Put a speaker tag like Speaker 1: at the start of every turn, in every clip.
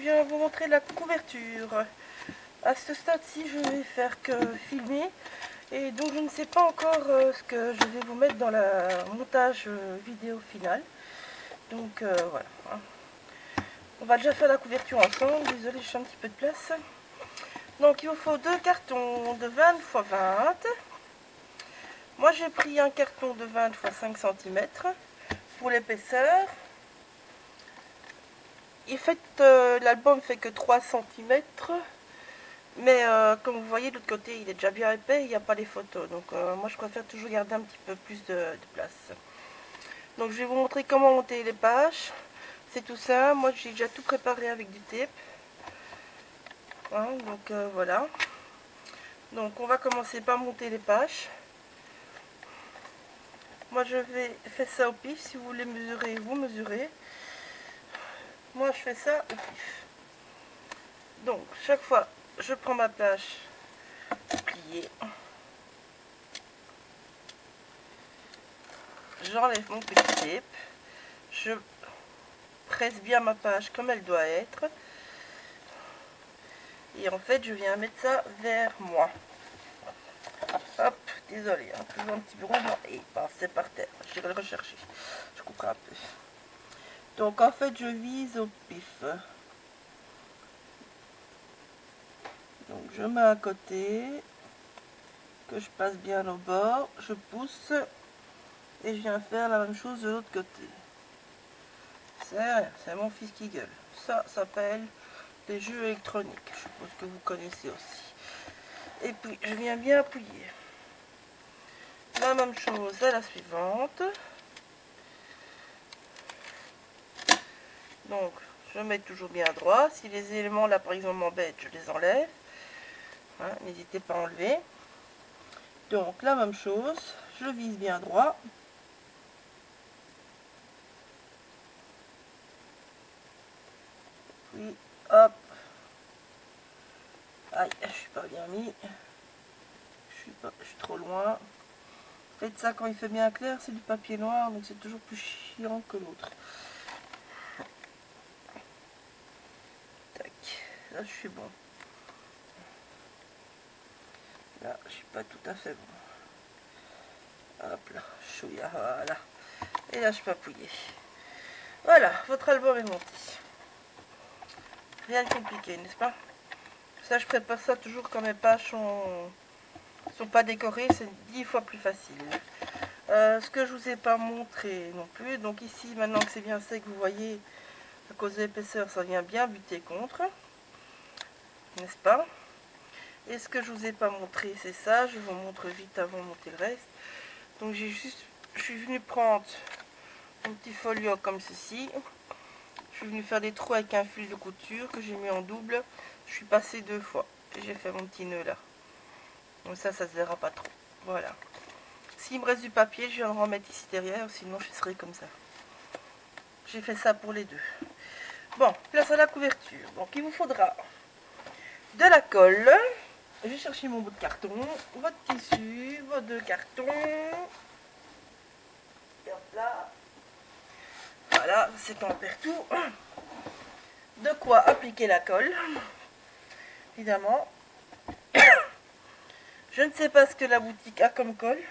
Speaker 1: viens vous montrer la couverture. À ce stade-ci, je vais faire que filmer. Et donc je ne sais pas encore ce que je vais vous mettre dans le montage vidéo final. Donc voilà. On va déjà faire la couverture ensemble. Désolée, je suis un petit peu de place. Donc il vous faut 2 cartons de 20 x 20. Moi j'ai pris un carton de 20 x 5 cm pour l'épaisseur. L'album fait que 3 cm. Mais comme vous voyez de l'autre côté il est déjà bien épais, il n'y a pas les photos. Donc moi je préfère toujours garder un petit peu plus de place. Donc je vais vous montrer comment monter les pages. C'est tout ça. Moi j'ai déjà tout préparé avec du tape. Hein, donc voilà. Donc on va commencer par monter les pages. Moi je vais faire ça au pif. Si vous voulez mesurer, vous mesurez. Moi je fais ça au pif. Donc chaque fois je prends ma page pliée. J'enlève mon petit tape. Je presse bien ma page comme elle doit être. Et en fait je viens mettre ça vers moi. Hop, désolé, hein, toujours un petit peu rond. Et paf, c'est par terre. Je vais le rechercher. Je couperai un peu. Donc en fait je vise au pif. Donc je mets à côté, que je passe bien au bord, je pousse et je viens faire la même chose de l'autre côté. C'est rien, c'est mon fils qui gueule. Ça s'appelle les jeux électroniques, je suppose que vous connaissez aussi. Et puis je viens bien appuyer. La même chose à la suivante. Donc je mets toujours bien droit. Si les éléments là par exemple m'embêtent, je les enlève. Hein, n'hésitez pas à enlever. Donc la même chose, je vise bien droit. Puis hop. Aïe, je suis pas bien mis. Je suis trop loin. Faites ça quand il fait bien clair, c'est du papier noir, donc c'est toujours plus chiant que l'autre. Tac, là je suis bon. Là, je suis pas tout à fait bon. Hop là, chouïa, voilà. Et là, je peux appuyer. Voilà, votre album est monté. Rien de compliqué, n'est-ce pas? Ça, je prépare ça toujours quand mes pages sont pas décorées, c'est 10 fois plus facile. Ce que je vous ai pas montré non plus, donc ici, maintenant que c'est bien sec, vous voyez, à cause de l'épaisseur, ça vient bien buter contre. N'est-ce pas? Et ce que je vous ai pas montré, c'est ça. Je vous montre vite avant de monter le reste. Donc je suis venue prendre un petit folio comme ceci. Je suis venue faire des trous avec un fil de couture que j'ai mis en double. Je suis passée 2 fois. Et j'ai fait mon petit nœud là. Donc ça se verra pas trop. Voilà. S'il me reste du papier, je viens le remettre ici derrière. Sinon, je serai comme ça. J'ai fait ça pour les deux. Bon, place à la couverture. Donc il vous faudra de la colle. Je vais chercher mon bout de carton, votre tissu, vos 2 cartons. Et hop là. Voilà, c'est qu'on perd tout. De quoi appliquer la colle, évidemment. Je ne sais pas ce que la boutique a comme colle.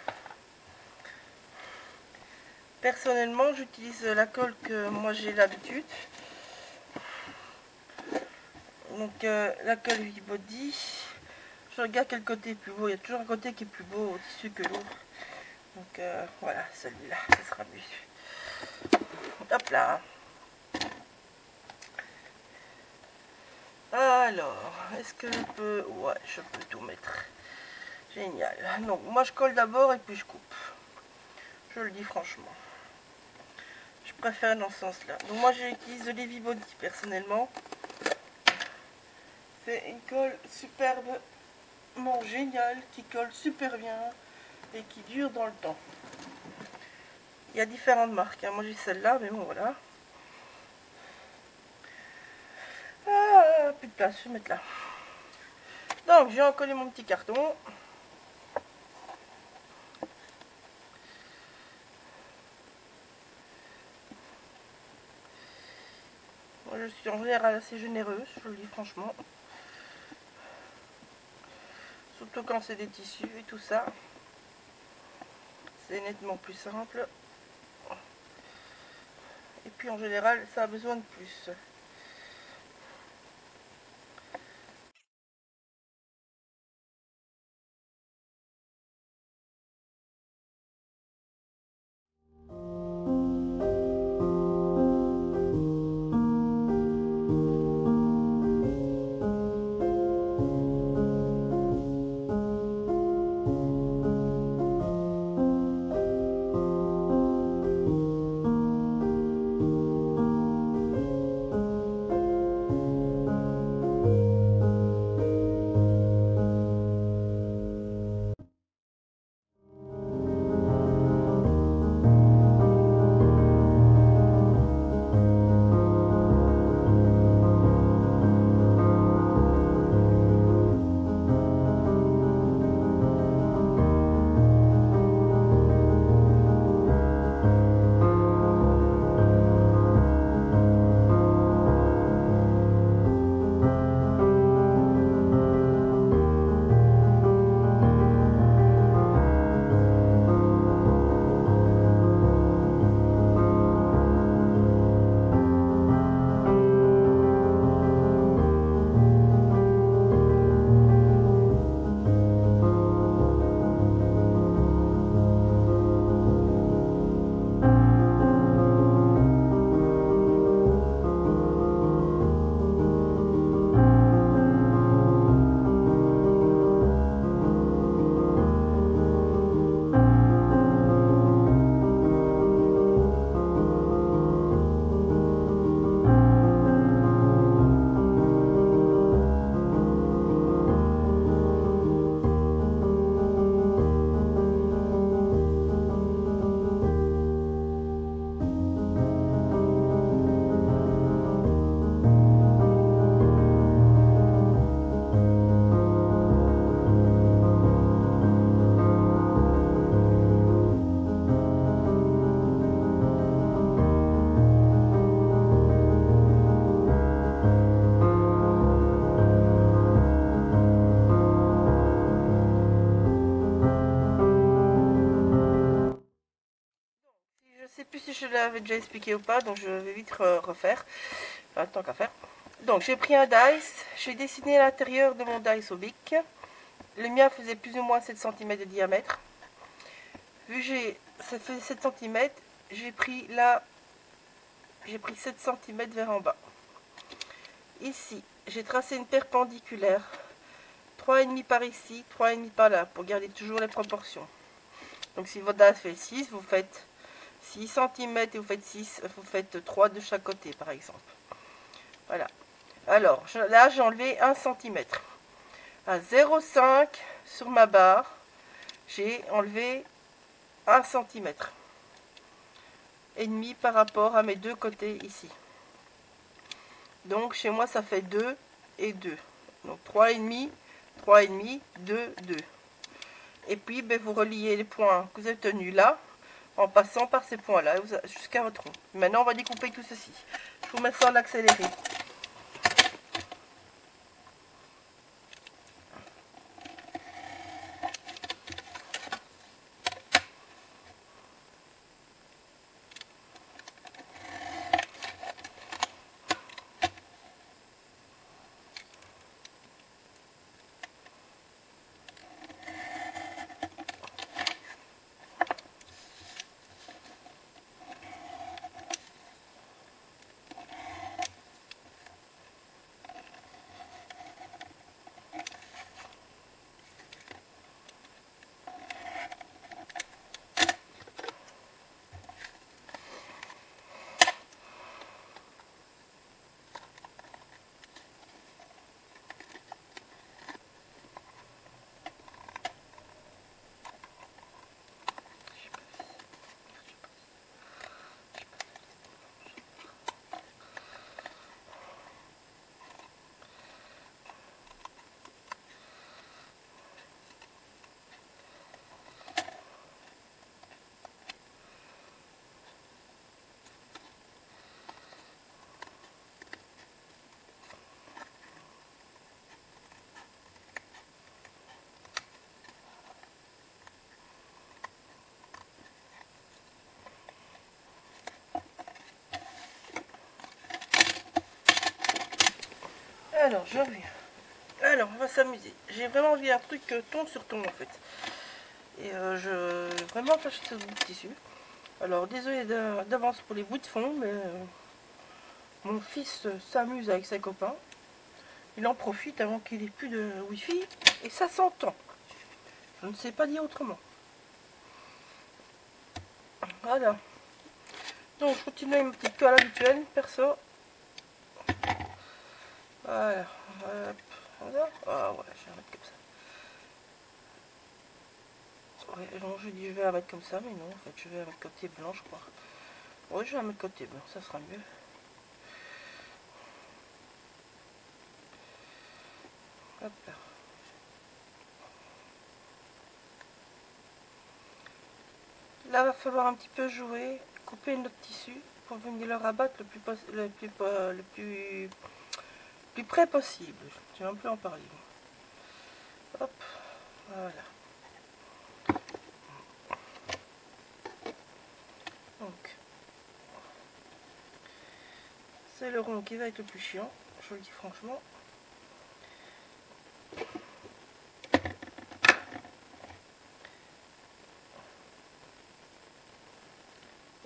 Speaker 1: Personnellement, j'utilise la colle que moi j'ai l'habitude. Donc la colle V-Body. Je regarde quel côté est plus beau. Il y a toujours un côté qui est plus beau au tissu que l'autre. Donc voilà, celui-là, ce sera mieux. Hop là. Alors, est-ce que je peux... Ouais, je peux tout mettre. Génial. Donc, moi je colle d'abord et puis je coupe. Je le dis franchement. Je préfère dans ce sens-là. Donc moi j'utilise de l'Heavy Body personnellement. C'est une colle superbement géniale, qui colle super bien et qui dure dans le temps. Il y a différentes marques. Hein. Moi j'ai celle-là, mais bon voilà. Ah, plus de place, je vais mettre là. Donc j'ai encollé mon petit carton. je suis en général assez généreuse, je le dis franchement. Surtout quand c'est des tissus et tout ça. C'est nettement plus simple. Et puis en général, ça a besoin de plus. Je sais plus si je l'avais déjà expliqué ou pas, donc je vais vite refaire, enfin, tant qu'à faire. Donc j'ai pris un dice, j'ai dessiné l'intérieur de mon dice au bic. Le mien faisait plus ou moins 7 cm de diamètre. Vu que ça fait 7 cm, j'ai pris 7 cm vers en bas. Ici, j'ai tracé une perpendiculaire, 3,5 par ici, 3,5 par là, pour garder toujours les proportions. Donc si votre dice fait 6, vous faites 6 cm et vous faites 3 de chaque côté par exemple. Voilà. Alors là j'ai enlevé 1 cm. À 0,5 sur ma barre, j'ai enlevé 1 cm et demi par rapport à mes deux côtés ici. Donc chez moi ça fait 2 et 2. Donc 3,5, 3,5, 2, 2. Et puis ben, vous reliez les points que vous avez tenus là en passant par ces points là jusqu'à votre rond. Maintenant on va découper tout ceci. Je vous mets ça en accéléré. Alors, je reviens. Alors, on va s'amuser. J'ai vraiment envie d'un truc ton sur ton en fait. Et je vraiment fâché ce bout de tissu. Alors, désolé d'avance pour les bouts de fond, mais mon fils s'amuse avec ses copains. Il en profite avant qu'il ait plus de wifi. Et ça s'entend. Je ne sais pas dire autrement. Voilà. Donc, je continue avec ma petite toile habituelle, perso. Voilà. Hop. Ah ouais, je vais la mettre comme ça. Ouais, non, je dis je vais la mettre comme ça, mais non, en fait, je vais la mettre côté blanc, je crois. Oui, je vais la mettre côté blanc, ça sera mieux. Hop là. Là, il va falloir un petit peu jouer, couper notre tissu pour venir le rabattre le plus près possible. Je vais un peu en parler. Hop, voilà. Donc, c'est le rond qui va être le plus chiant, je vous le dis franchement.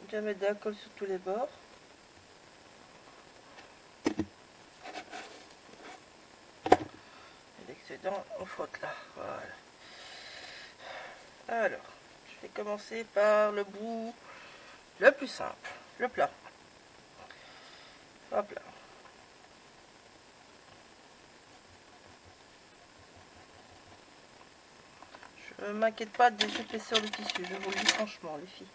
Speaker 1: On va mettre de la colle sur tous les bords. L'excédent, on frotte là. Voilà. Alors, je vais commencer par le bout le plus simple, le plat. Hop là. Je ne m'inquiète pas des épaisseurs du tissu, je vous le dis franchement, les filles.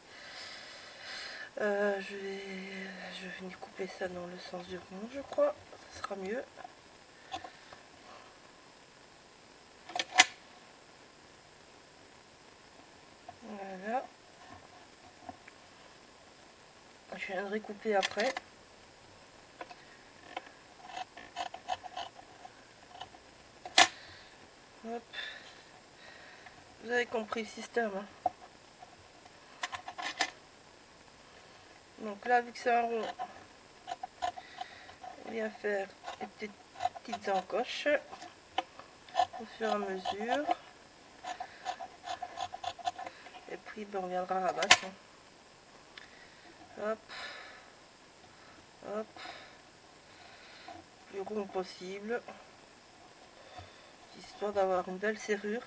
Speaker 1: Je vais venir couper ça dans le sens du rond, je crois. Ça sera mieux. Voilà. Je viendrai couper après. Hop. Vous avez compris le système. Hein. Donc là, vu que c'est un rond, on vient faire des petites encoches au fur et à mesure. Et puis, ben, on viendra rabattre. Hein. Hop. Hop. Plus rond possible. Histoire d'avoir une belle serrure.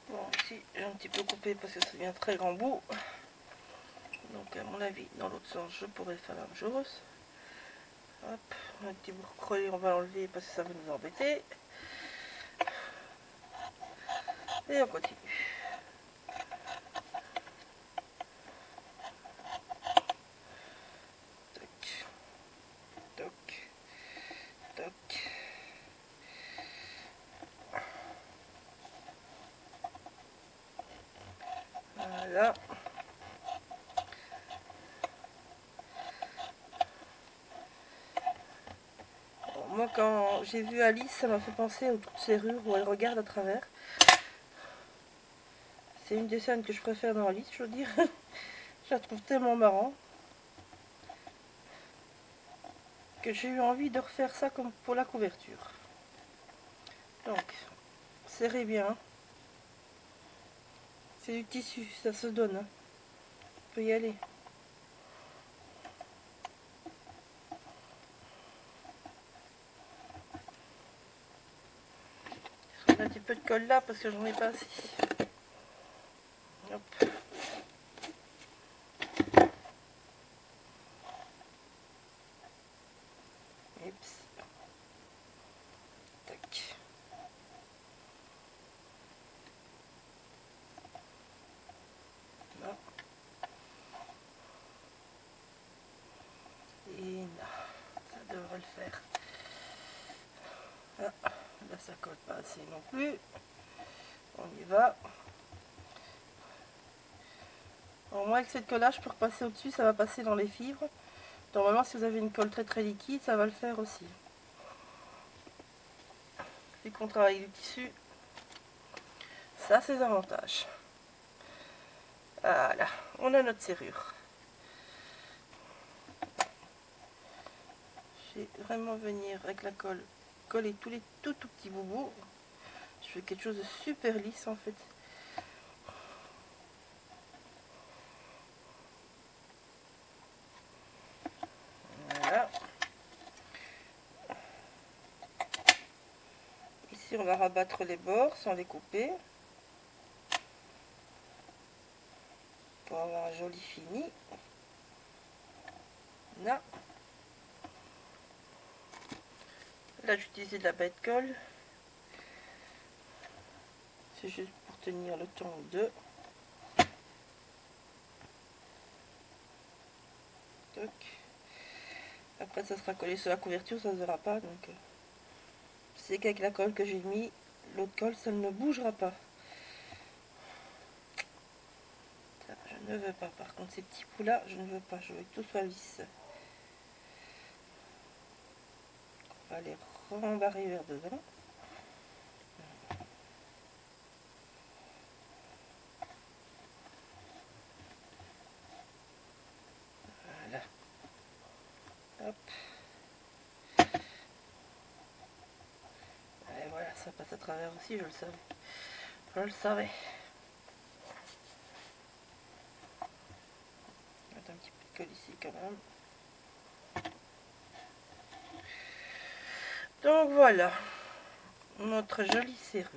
Speaker 1: Bon, ici, j'ai un petit peu coupé parce que ça devient très grand bout. Donc, à mon avis, dans l'autre sens, je pourrais faire la même chose. Hop, un petit bout creux, on va l'enlever parce que ça va nous embêter. Et on continue. Toc, toc, toc. Voilà. Bon, moi, quand j'ai vu Alice, ça m'a fait penser aux trous de serrure où elle regarde à travers. C'est une des scènes que je préfère dans Alice, je veux dire. Je la trouve tellement marrant que j'ai eu envie de refaire ça comme pour la couverture. Donc, serrez bien. C'est du tissu, ça se donne. Hein. On peut y aller. Je mets un petit peu de colle là parce que j'en ai pas assez. Hop. Oups. Tac. Là. Et là, ça devrait le faire. Ah, là ça colle pas assez non plus. On y va. Au moins avec cette collage, pour passer au-dessus, ça va passer dans les fibres. Normalement, si vous avez une colle très liquide, ça va le faire aussi. Vu qu'on travaille du tissu, Ça, c'est avantages. Voilà, on a notre serrure. Je vais vraiment venir avec la colle coller tous les tout petits boubous. Je fais quelque chose de super lisse en fait. Voilà. Ici, on va rabattre les bords sans les couper. Pour avoir un joli fini. Là. Là, j'ai utilisé de la bête colle. C'est juste pour tenir le temps de. Toc. Après, ça sera collé sur la couverture, ça ne se verra pas. Donc, c'est qu'avec la colle que j'ai mis, l'autre colle, ça ne bougera pas. Ça, je ne veux pas. Par contre, ces petits bouts là, je ne veux pas. Je veux que tout soit lisse. On va les rembarrer vers devant. Voilà. Hop. Et voilà, ça passe à travers aussi, je le savais. Je le savais. Mettre un petit peu de colle ici quand même. Donc voilà, notre jolie serrure.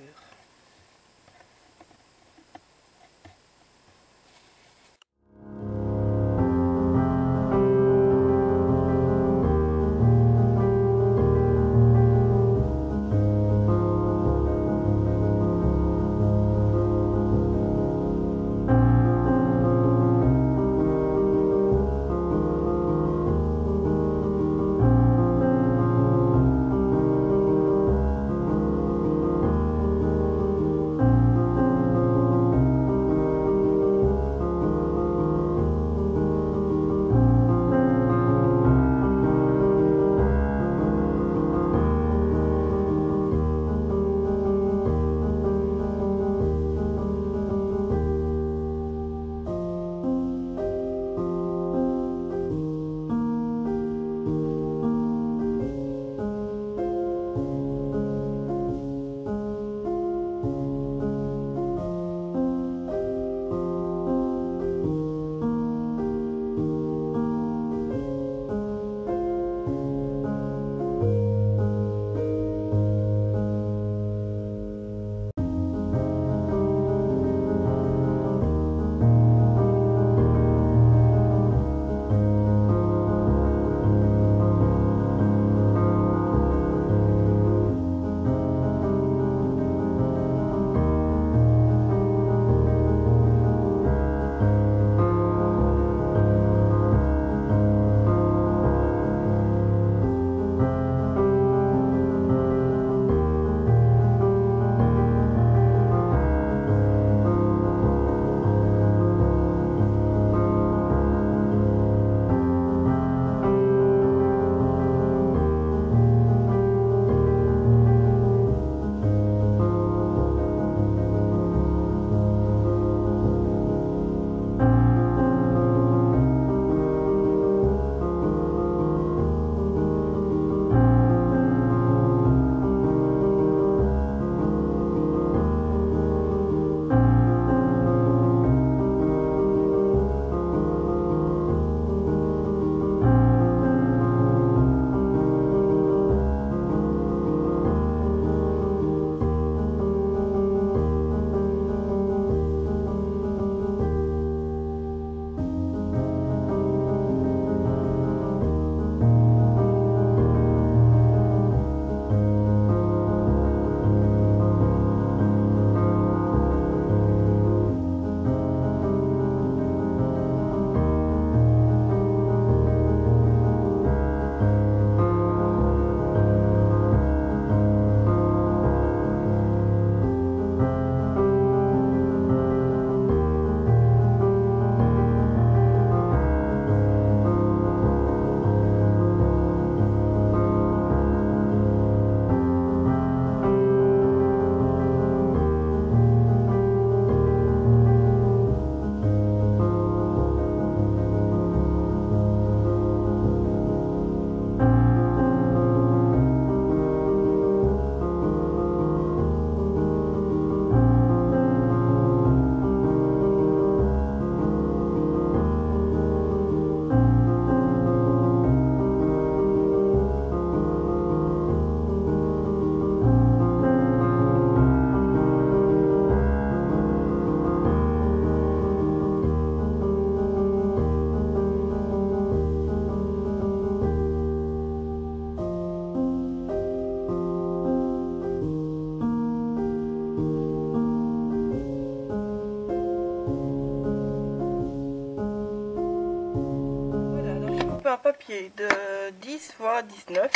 Speaker 1: papier de 10 x 19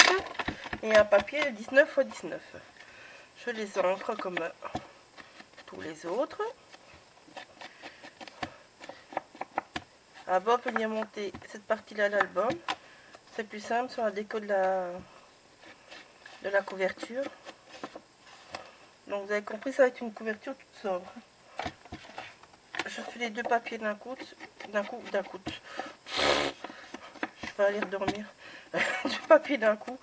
Speaker 1: et un papier de 19 x 19. Je les encre comme tous les autres. Avant de venir monter cette partie-là de l'album, c'est plus simple sur la déco de la couverture. Donc vous avez compris, ça va être une couverture toute sobre. Je fais les deux papiers d'un coup. Je vais aller dormir. Du papier d'un coup.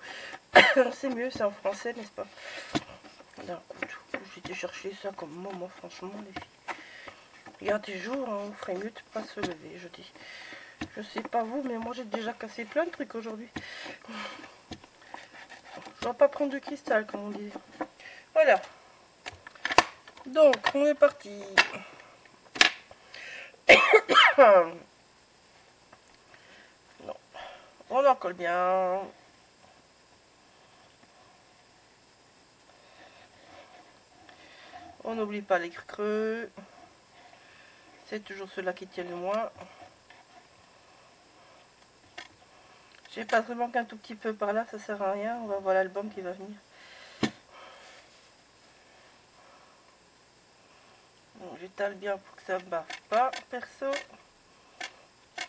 Speaker 1: C'est mieux, c'est en français, n'est-ce pas? D'un coup. J'ai été chercher ça comme moment, franchement, les filles. Il y a des jours, on ferait mieux de pas se lever, je dis. Je sais pas vous, mais moi j'ai déjà cassé plein de trucs aujourd'hui. Je vais pas prendre de cristal, comme on dit. Voilà. Donc, on est parti. Non. On en colle bien. On n'oublie pas les creux. C'est toujours ceux-là qui tiennent le moins. J'ai pas vraiment qu'un tout petit peu par là, ça sert à rien. On va voir l'album qui va venir. Bon, j'étale bien pour que ça ne bave pas, perso.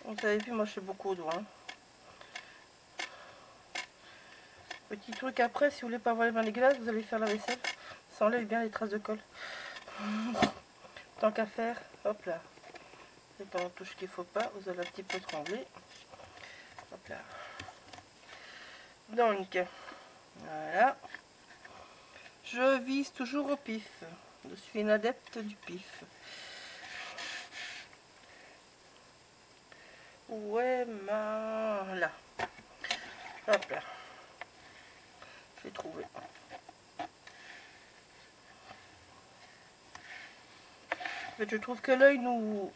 Speaker 1: Vous avez vu, moi je fais beaucoup au doigt. Hein. Petit truc après, si vous voulez pas avoir les mains dégueulasses, vous allez faire la vaisselle. Ça enlève bien les traces de colle. Tant qu'à faire, hop là. C'est pas en touche qu'il faut pas, vous allez un petit peu trembler. Hop là. Donc, voilà. Je vise toujours au pif. Je suis une adepte du pif. Ouais, là. Hop là. J'ai trouvé. En fait, je trouve que l'œil nous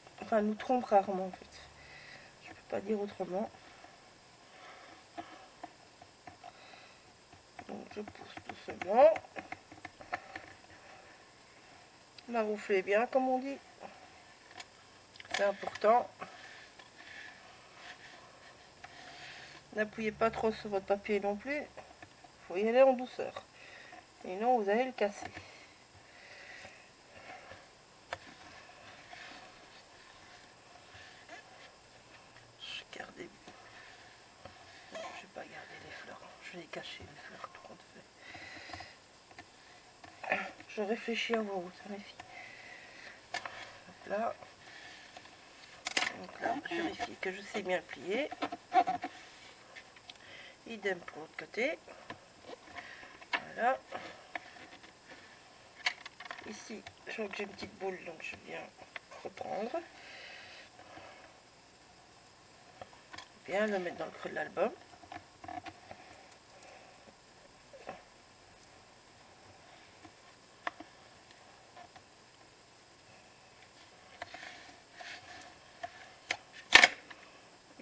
Speaker 1: trompe rarement en fait. Je peux pas dire autrement. Donc je pousse doucement. Marouflez bien comme on dit. C'est important. N'appuyez pas trop sur votre papier non plus. Il faut y aller en douceur. Sinon vous allez le casser. Je gardais. Non, je vais pas garder les fleurs. Je vais les cacher les fleurs tout compte fait. Je réfléchis à voix haute, mes filles. Hop là. Donc là, je vérifie que je sais bien le plier. Idem pour l'autre côté. Voilà. Ici, je vois que j'ai une petite boule, donc je viens reprendre. Bien le mettre dans le creux de l'album.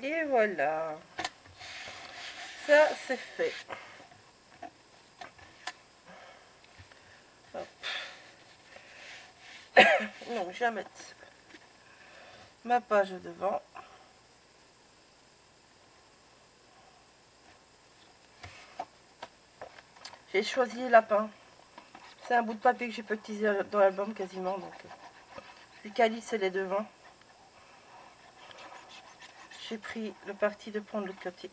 Speaker 1: Et voilà. Ça, c'est fait. Hop. Donc, je vais mettre ma page devant. J'ai choisi les lapins. C'est un bout de papier que j'ai pas utilisé dans l'album quasiment. Donc, les calices et les devants. J'ai pris le parti de prendre l'autre côté.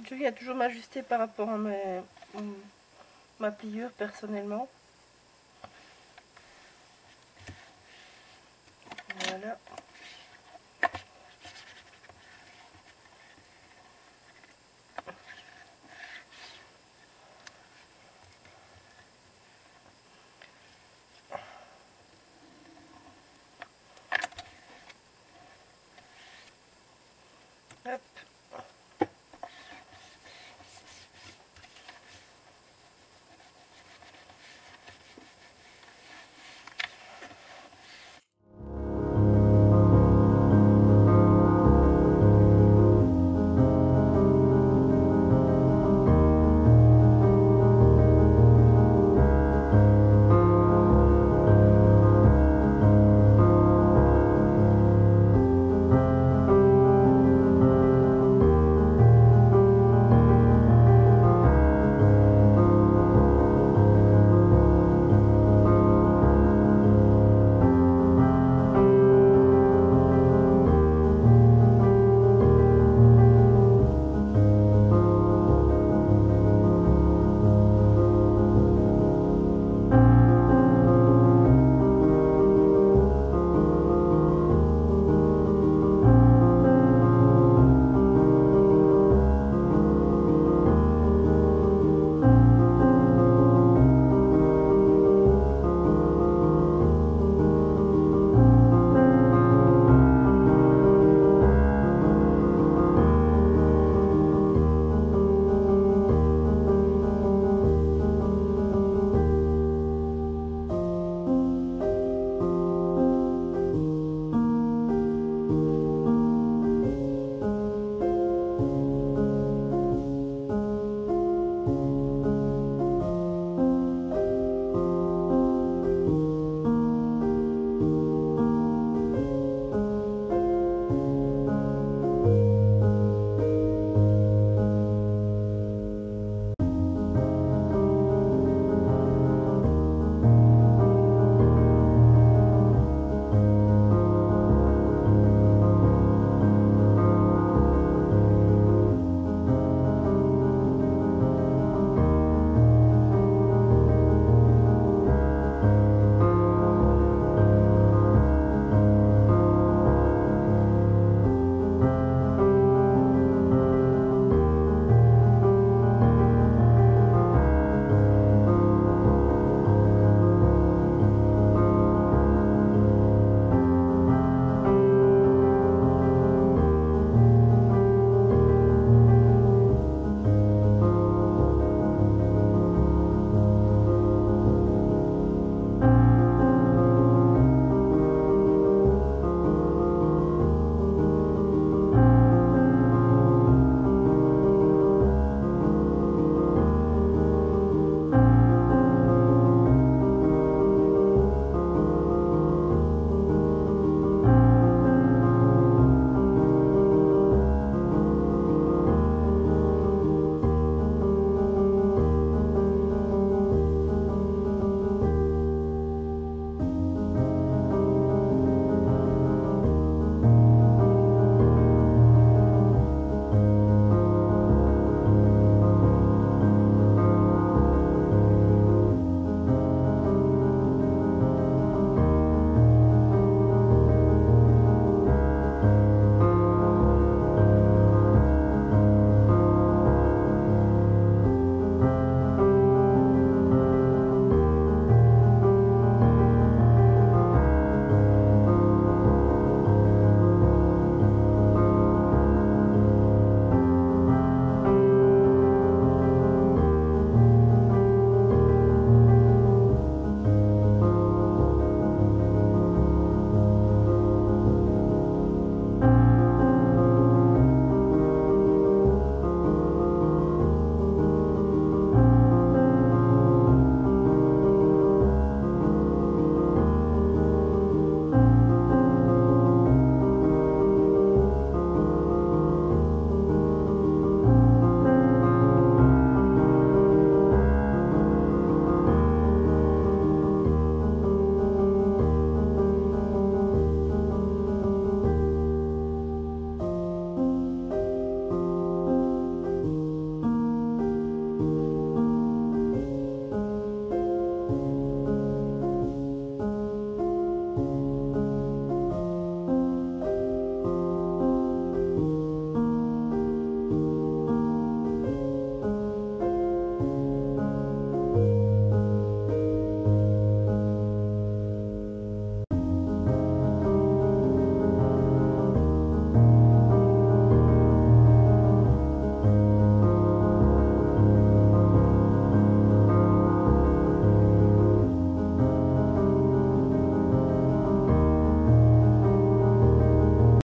Speaker 1: Je viens toujours m'ajuster par rapport à ma pliure personnellement. Voilà. Hop.